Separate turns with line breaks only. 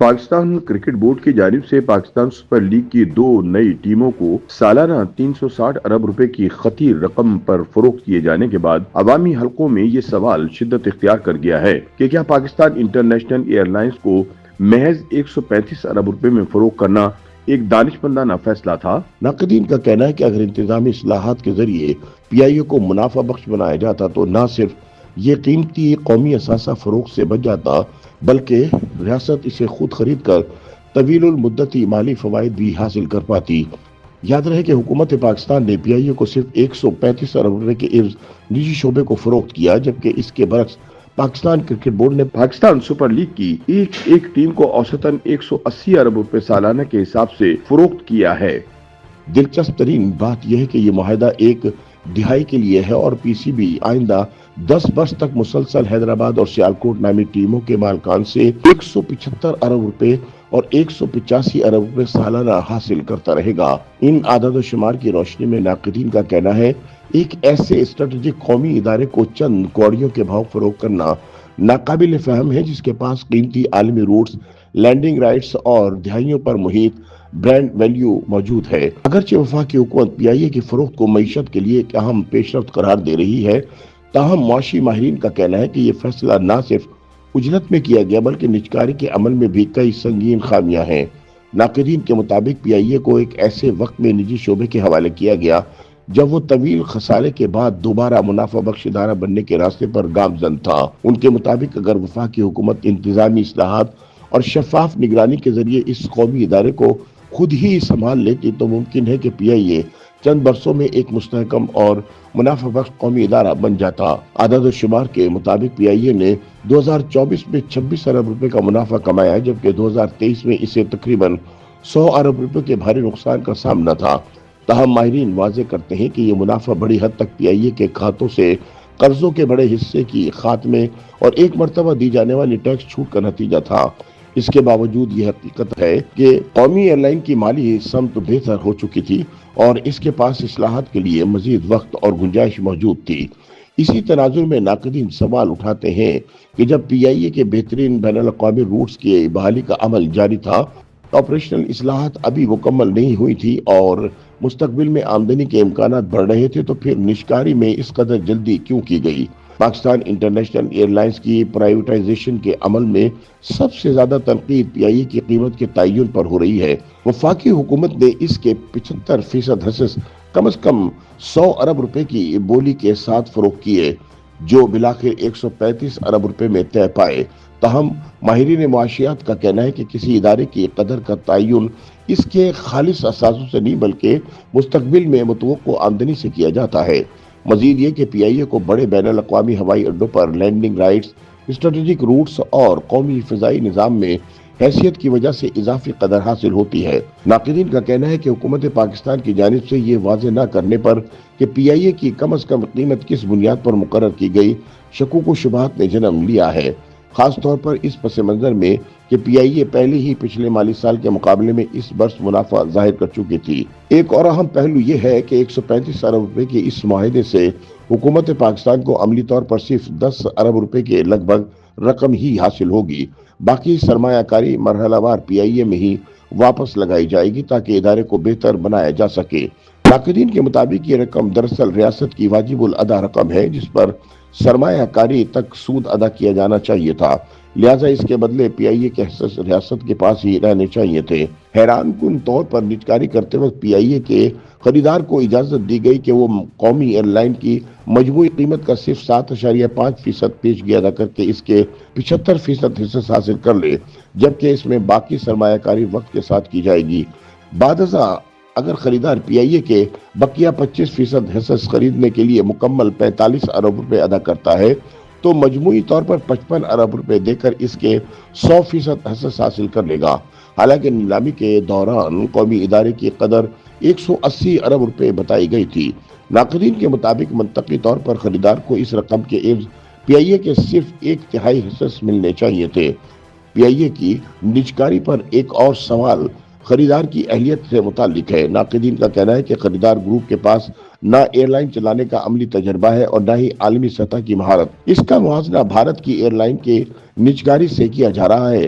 Pakistan cricket board کی جانب سے پاکستان سپر لیگ کی 2 نئی ٹیموں کو سالانہ 360 ارب روپے کی خطیر رقم پر فروخت کیے جانے کے بعد عوامی حلقوں میں یہ سوال شدت اختیار کر گیا ہے کہ کیا پاکستان انٹرنیشنل ایئر لائنز کو محض 135 ارب روپے میں فروخت کرنا ایک دانشمندانہ فیصلہ تھا؟ ناقدین کا کہنا ہے کہ اگر انتظامی اصلاحات کے ذریعے پی آئی اے کو منافع بخش بنایا جاتا تو نہ صرف یہ قیمتی قومی اثاثہ فروخت سے بچ جاتا بلکہ ریاست اسے خود خرید کر طویل المدتی مالی فوائد بھی حاصل کر پاتی۔ یاد رہے کہ حکومت پاکستان نے پی آئی اے کو صرف 135 ارب روپے کے عوض نجی شعبے کو فروخت کیا، جبکہ اس کے برعکس پاکستان کرکٹ بورڈ نے پاکستان سپر لیگ کی ایک ٹیم کو اوسطاً 180 ارب روپے سالانہ کے حساب سے فروخت کیا ہے۔ دلچسپ ترین بات یہ ہے کہ یہ معاہدہ ایک دہائی کے لیے ہے اور پی سی بی آئندہ 10 برس تک مسلسل حیدرآباد اور سیالکوٹ نامی ٹیموں کے مالکان سے 175 ارب روپے اور 185 ارب روپے سالانہ حاصل کرتا رہے گا۔ ان اعداد و شمار کی روشنی میں ناقدین کا کہنا ہے ایک ایسے اسٹریٹجک قومی ادارے کو چند کوڑیوں کے بھاؤ فروخت کرنا ناقابل فہم ہے، جس کے پاس قیمتی عالمی روٹس، لینڈنگ رائٹس اور دہائیوں پر محیط برانڈ ویلیو موجود ہے۔ اگرچہ وفاقی حکومت پی آئی اے کی فروخت کو معیشت کے لیے ایک اہم پیش رفت قرار دے رہی ہے، تاہم معاشی ماہرین کا کہنا ہے کہ یہ فیصلہ نہ صرف اجلت میں کیا گیا بلکہ نجکاری کے عمل میں بھی کئی سنگین خامیاں ہیں۔ ناقدین کے مطابق پی آئی اے کو ایک ایسے وقت میں نجی شعبے کے حوالے کیا گیا جب وہ طویل خسارے کے بعد دوبارہ منافع بخش ادارہ بننے کے راستے پر گامزن تھا۔ ان کے مطابق اگر وفاقی حکومت انتظامی اصلاحات اور شفاف نگرانی کے ذریعے اس قومی ادارے کو خود ہی سنبھال لیتی تو ممکن ہے کہ پی آئی اے چند برسوں میں ایک مستحکم اور منافع بخش قومی ادارہ بن جاتا۔ اعداد و شمار کے مطابق پی آئی اے نے 2024 میں 26 ارب روپے کا منافع کمایا، جبکہ 2023 میں اسے تقریباً 100 ارب روپے کے بھاری نقصان کا سامنا تھا۔ تاہم ماہرین واضح کرتے ہیں کہ یہ منافع بڑی حد تک پی آئی اے کے کھاتوں سے قرضوں کے بڑے حصے کی خاتمے اور ایک مرتبہ دی جانے والی ٹیکس چھوٹ کا نتیجہ تھا۔ اس کے باوجود یہ حقیقت ہے کہ قومی ایئر لائن کی مالی سمت بہتر ہو چکی تھی اور اس کے پاس اصلاحات کے لیے مزید وقت اور گنجائش موجود تھی۔ اسی تناظر میں ناقدین سوال اٹھاتے ہیں کہ جب پی آئی اے کے بہترین بین الاقوامی روٹس کی بحالی کا عمل جاری تھا، آپریشنل اصلاحات ابھی مکمل نہیں ہوئی تھی اور مستقبل میں آمدنی کے امکانات بڑھ رہے تھے، تو پھر نجکاری میں اس قدر جلدی کیوں کی گئی؟ پاکستان انٹرنیشنل ایئر لائنز کی پرائیویٹائزیشن کے عمل میں سب سے زیادہ تنقید پی آئی اے کی قیمت کے تعین پر ہو رہی ہے۔ وفاقی حکومت نے اس کے 75% حصص کم از کم 100 ارب روپے کی بولی کے ساتھ فروخت کیے، جو بلاخر 135 ارب روپے میں طے پائے۔ تاہم ماہرین معاشیات کا کہنا ہے کہ کسی ادارے کی قدر کا تعین اس کے خالص اثاثوں سے نہیں بلکہ مستقبل میں متوقع آمدنی سے کیا جاتا ہے۔ مزید یہ کہ پی آئی اے کو بڑے بین الاقوامی ہوائی اڈوں پر لینڈنگ رائٹس، اسٹریٹجک روٹس اور قومی فضائی نظام میں حیثیت کی وجہ سے اضافی قدر حاصل ہوتی ہے۔ ناقدین کا کہنا ہے کہ حکومت پاکستان کی جانب سے یہ واضح نہ کرنے پر کہ پی آئی اے کی کم از کم قیمت کس بنیاد پر مقرر کی گئی، شکوک و شبہات نے جنم لیا ہے، خاص طور پر اس پس منظر میں کہ پی آئی اے پہلے ہی پچھلے مالی سال کے مقابلے میں اس برس منافع ظاہر کر چکی تھی۔ ایک اور اہم پہلو یہ ہے کہ 135 ارب روپے کے اس معاہدے سے حکومت پاکستان کو عملی طور پر صرف 10 ارب روپے کے لگ بھگ رقم ہی حاصل ہوگی۔ باقی سرمایہ کاری مرحلہ وار پی آئی اے میں ہی واپس لگائی جائے گی تاکہ ادارے کو بہتر بنایا جا سکے۔ ناقدین کے مطابق یہ رقم دراصل ریاست کی واجب الادا رقم ہے، جس پر سرمایہ کاری تک سود ادا کیا جانا چاہیے تھا، لہٰذا اس کے بدلے پی آئی اے کے حصص ریاست کے پاس ہی رہنے چاہیے تھے۔ حیران کن طور پر نجکاری کرتے وقت پی آئی اے کے خریدار کو اجازت دی گئی کہ وہ قومی ایئر لائن کی مجموعی قیمت کا صرف 7.5% پیشگی ادا کر کے اس کے 75% حصص حاصل کر لے، جبکہ اس میں باقی سرمایہ کاری وقت کے ساتھ کی جائے گی۔ بعد ازاں اگر خریدار پی آئی اے کے بقیہ 25% حصص خریدنے کے لیے مکمل 45 ارب روپے ادا کرتا ہے تو مجموعی طور پر 55 ارب روپے دے کر اس کے 100% حصص حاصل کر لے گا۔ حالانکہ نیلامی کے دوران قومی ادارے کی قدر 180 ارب روپے بتائی گئی تھی۔ ناقدین کے مطابق منطقی طور پر خریدار کو اس رقم کے عوض پی آئی اے کے صرف 1/3 حصص ملنے چاہیے تھے۔ پی آئی اے کی نجکاری پر ایک اور سوال خریدار کی اہلیت سے متعلق ہے۔ ناقدین کا کہنا ہے کہ خریدار گروپ کے پاس نہ ایئر لائن چلانے کا عملی تجربہ ہے اور نہ ہی عالمی سطح کی مہارت۔ اس کا موازنہ بھارت کی ایئر لائن کے نجکاری سے کیا جا رہا ہے،